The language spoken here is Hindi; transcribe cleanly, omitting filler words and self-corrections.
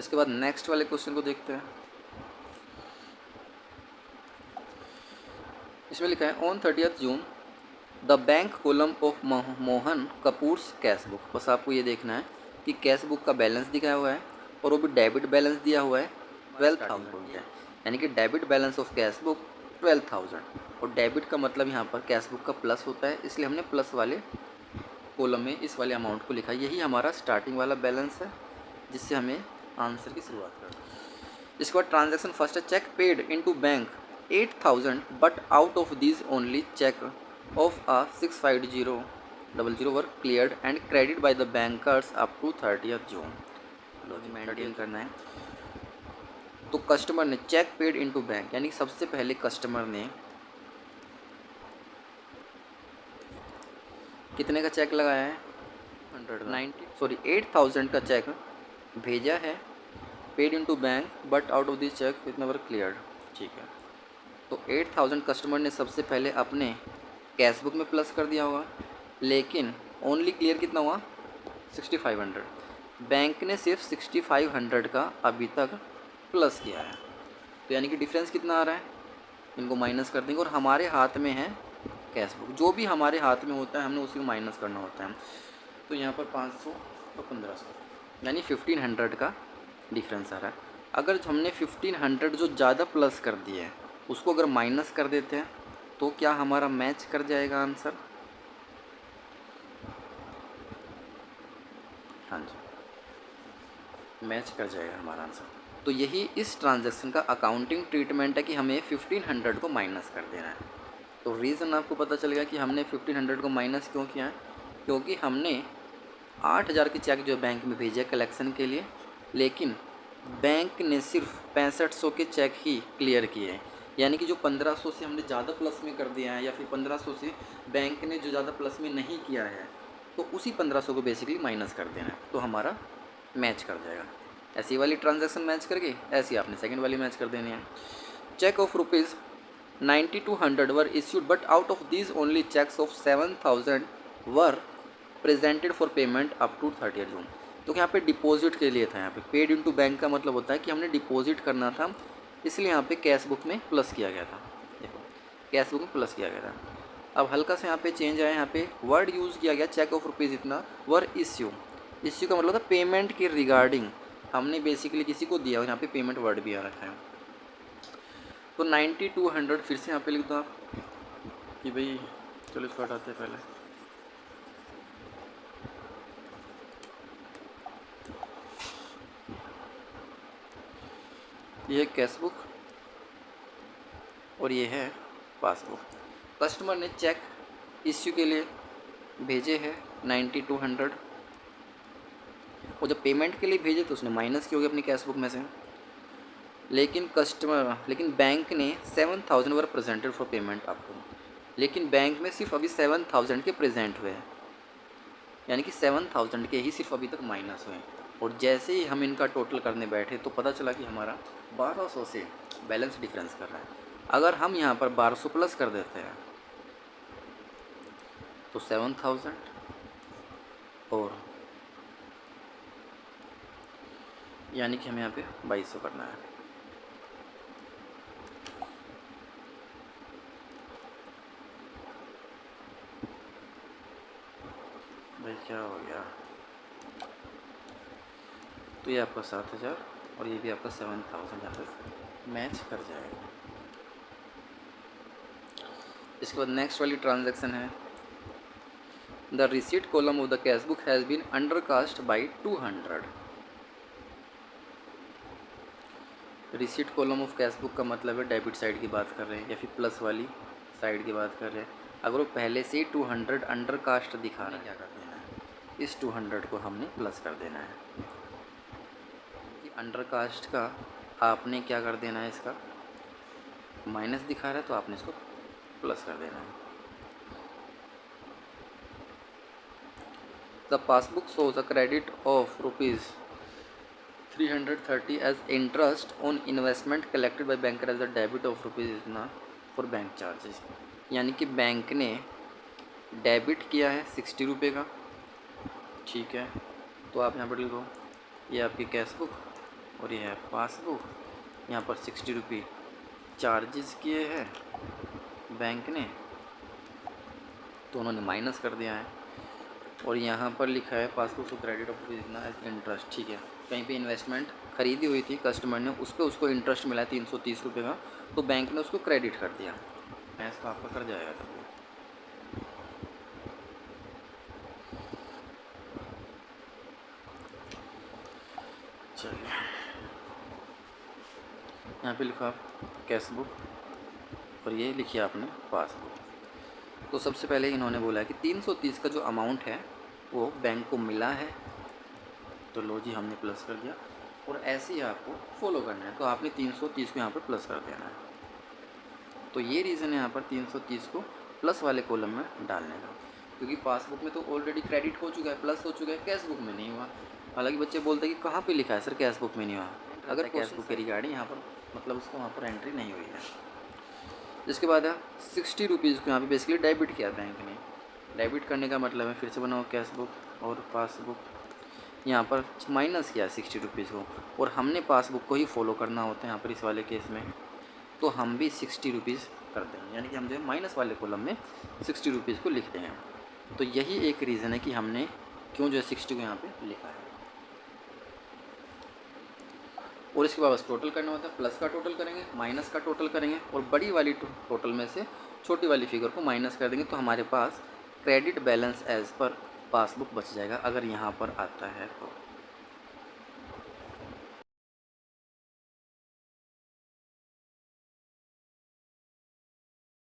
इसके बाद नेक्स्ट वाले क्वेश्चन को देखते हैं। इसमें लिखा है on 30 June the bank column of Mohan Kapoors cash book. बस आपको ये देखना है कि कैश बुक का बैलेंस दिखाया हुआ है और वो भी डेबिट बैलेंस दिया हुआ है 12,000 है, यानी कि debit balance of cash book 12,000। और डेबिट का मतलब यहाँ पर कैश बुक का प्लस होता है, इसलिए हमने प्लस वाले कॉलम में इस वाले अमाउंट को लिखा। यही हमारा स्टार्टिंग वाला बैलेंस है जिससे हमें आंसर की शुरुआत करनी है। इसके बाद ट्रांजैक्शन फर्स्ट है cheque paid into bank 8,000 but out of this only cheque of a 65000 were cleared and credit by the bankers up to 30 June. Maintain करना है। तो कस्टमर ने चेक पेड इनटू बैंक, यानी सबसे पहले कस्टमर ने कितने का चेक लगाया है 8,000 का चेक भेजा है, paid into bank but out of this cheque कितना वर क्लियर्ड। ठीक है, तो 8,000 कस्टमर ने सबसे पहले अपने कैश बुक में प्लस कर दिया होगा, लेकिन ओनली क्लियर कितना हुआ 6,500। बैंक ने सिर्फ 6,500 का अभी तक प्लस किया है, तो यानी कि डिफरेंस कितना आ रहा है, इनको माइनस कर देंगे और हमारे हाथ में है कैश बुक। जो भी हमारे हाथ में होता है हमने उसी को माइनस करना होता है। तो यहाँ पर 500 और 1,500 यानी 1,500 का डिफरेंस आ रहा है। अगर हमने 1,500 जो ज़्यादा प्लस कर दिए है उसको अगर माइनस कर देते हैं तो क्या हमारा मैच कर जाएगा आंसर? हाँ जी, मैच कर जाएगा हमारा आंसर। तो यही इस ट्रांजैक्शन का अकाउंटिंग ट्रीटमेंट है कि हमें 1,500 को माइनस कर देना है। तो रीज़न आपको पता चल गया कि हमने 1,500 को माइनस क्यों किया है, क्योंकि हमने 8,000 के चेक जो बैंक में भेजे कलेक्शन के लिए, लेकिन बैंक ने सिर्फ 6500 के चेक ही क्लियर किए हैं। यानी कि जो 1,500 से हमने ज़्यादा प्लस में कर दिया है या फिर 1,500 से बैंक ने जो ज़्यादा प्लस में नहीं किया है तो उसी 1,500 को बेसिकली माइनस कर देना है, तो हमारा मैच कर जाएगा। ऐसी वाली ट्रांजैक्शन मैच करके ऐसी आपने सेकंड वाली मैच कर देनी है। Cheque of rupees 9,200 were issued but out of these only cheques of 7,000 were presented for payment up to 30 June. तो यहाँ पे डिपॉजिट के लिए था, यहाँ पे पेड इनटू बैंक का मतलब होता है कि हमने डिपॉजिट करना था, इसलिए यहाँ पे कैश बुक में प्लस किया गया था। देखो कैश बुक में प्लस किया गया था। अब हल्का सा यहाँ पे चेंज आया, यहाँ पे वर्ड यूज़ किया गया चेक ऑफ रुपीज़ इतना वर इश्यू। इश्यू का मतलब था पेमेंट के रिगार्डिंग हमने बेसिकली किसी को दिया और यहाँ पे पेमेंट वर्ड भी आ रखा है। तो 9,200 फिर से यहाँ पे लिख दो आप कि भाई, चलो इसको हटाते हैं पहले। ये है कैश बुक और ये है पासबुक। कस्टमर ने चेक इश्यू के लिए भेजे हैं 9,200 और जब पेमेंट के लिए भेजे तो उसने माइनस किया होगा अपनी कैश बुक में से। लेकिन बैंक ने 7,000 वर प्रेजेंटेड फॉर पेमेंट आपको, लेकिन बैंक में सिर्फ अभी 7,000 के प्रेजेंट हुए हैं, यानी कि 7,000 के ही सिर्फ अभी तक माइनस हुए। और जैसे ही हम इनका टोटल करने बैठे तो पता चला कि हमारा 1,200 से बैलेंस डिफरेंस कर रहा है। अगर हम यहाँ पर 1,200 प्लस कर देते हैं तो 7,000 और यानी कि हमें यहाँ पे 2,200 करना है। भाई क्या हो गया, तो ये आपका 7,000 और ये भी आपका 7,000 यहाँ पे मैच कर जाएगा। इसके बाद नेक्स्ट वाली ट्रांजैक्शन है the receipt column of the cash book has been undercast by 200। Receipt column of cash book का मतलब है डेबिट साइड की बात कर रहे हैं या फिर प्लस वाली साइड की बात कर रहे हैं। अगर वो पहले से ही 200 अंडरकास्ट दिखा रहा है, क्या कर देना है, इस 200 को हमने प्लस कर देना है। कि अंडरकास्ट का आपने क्या कर देना है, इसका माइनस दिखा रहा है तो आपने इसको प्लस कर देना है। The passbook shows a credit of rupees 330 as interest on investment collected by banker as a debit of rupees इतना फॉर बैंक चार्जेस। यानी कि बैंक ने डेबिट किया है 60 रुपये का, ठीक है। तो आप यहाँ पर लिखो ये आपकी कैश बुक और ये है पासबुक। यहाँ पर 60 रुपये चार्जेस किए हैं बैंक ने, तो उन्होंने माइनस कर दिया है। और यहाँ पर लिखा है पासबुक से क्रेडिट ऑफ इतना इंटरेस्ट, ठीक है। कहीं पे इन्वेस्टमेंट खरीदी हुई थी कस्टमर ने, उस पर उसको इंटरेस्ट मिला है 330 रुपये का, तो बैंक ने उसको क्रेडिट कर दिया। मैच तो आपका कर जाएगा तब। चलिए, यहाँ पे लिखा कैश बुक और ये लिखिए आपने पासबुक। तो सबसे पहले इन्होंने बोला कि 330 का जो अमाउंट है वो बैंक को मिला है, तो लो जी हमने प्लस कर दिया। और ऐसे ही आपको फॉलो करना है, तो आपने 330 को यहाँ पर प्लस कर देना है। तो ये रीज़न है यहाँ पर 330 को प्लस वाले कॉलम में डालने का, क्योंकि पासबुक में तो ऑलरेडी क्रेडिट हो चुका है, प्लस हो चुका है, कैश बुक में नहीं हुआ। हालांकि बच्चे बोलते हैं कि कहाँ पे लिखा है सर कैश बुक में नहीं हुआ, अगर कैश बुक के रिगार्डिंग यहाँ पर मतलब उसको वहाँ पर एंट्री नहीं हुई है। इसके बाद है 60 रुपीज़ को यहाँ पे बेसिकली डेबिट किया बैंक ने। डेबिट करने का मतलब है फिर से बनाओ कैश बुक और पासबुक, यहाँ पर माइनस किया 60 रुपीज़ को, और हमने पासबुक को ही फॉलो करना होता है यहाँ पर इस वाले केस में, तो हम भी 60 रुपीज़ कर देंगे, यानी कि हम जो है माइनस वाले कॉलम में 60 रुपीज़ को लिख देंगे। तो यही एक रीज़न है कि हमने क्यों जो है 60 को यहाँ पे लिखा है। और इसके बाद बस टोटल करना होता है, प्लस का टोटल करेंगे, माइनस का टोटल करेंगे, और बड़ी वाली टोटल में से छोटी वाली फिगर को माइनस कर देंगे, तो हमारे पास क्रेडिट बैलेंस एज पर पासबुक बच जाएगा अगर यहाँ पर आता है तो।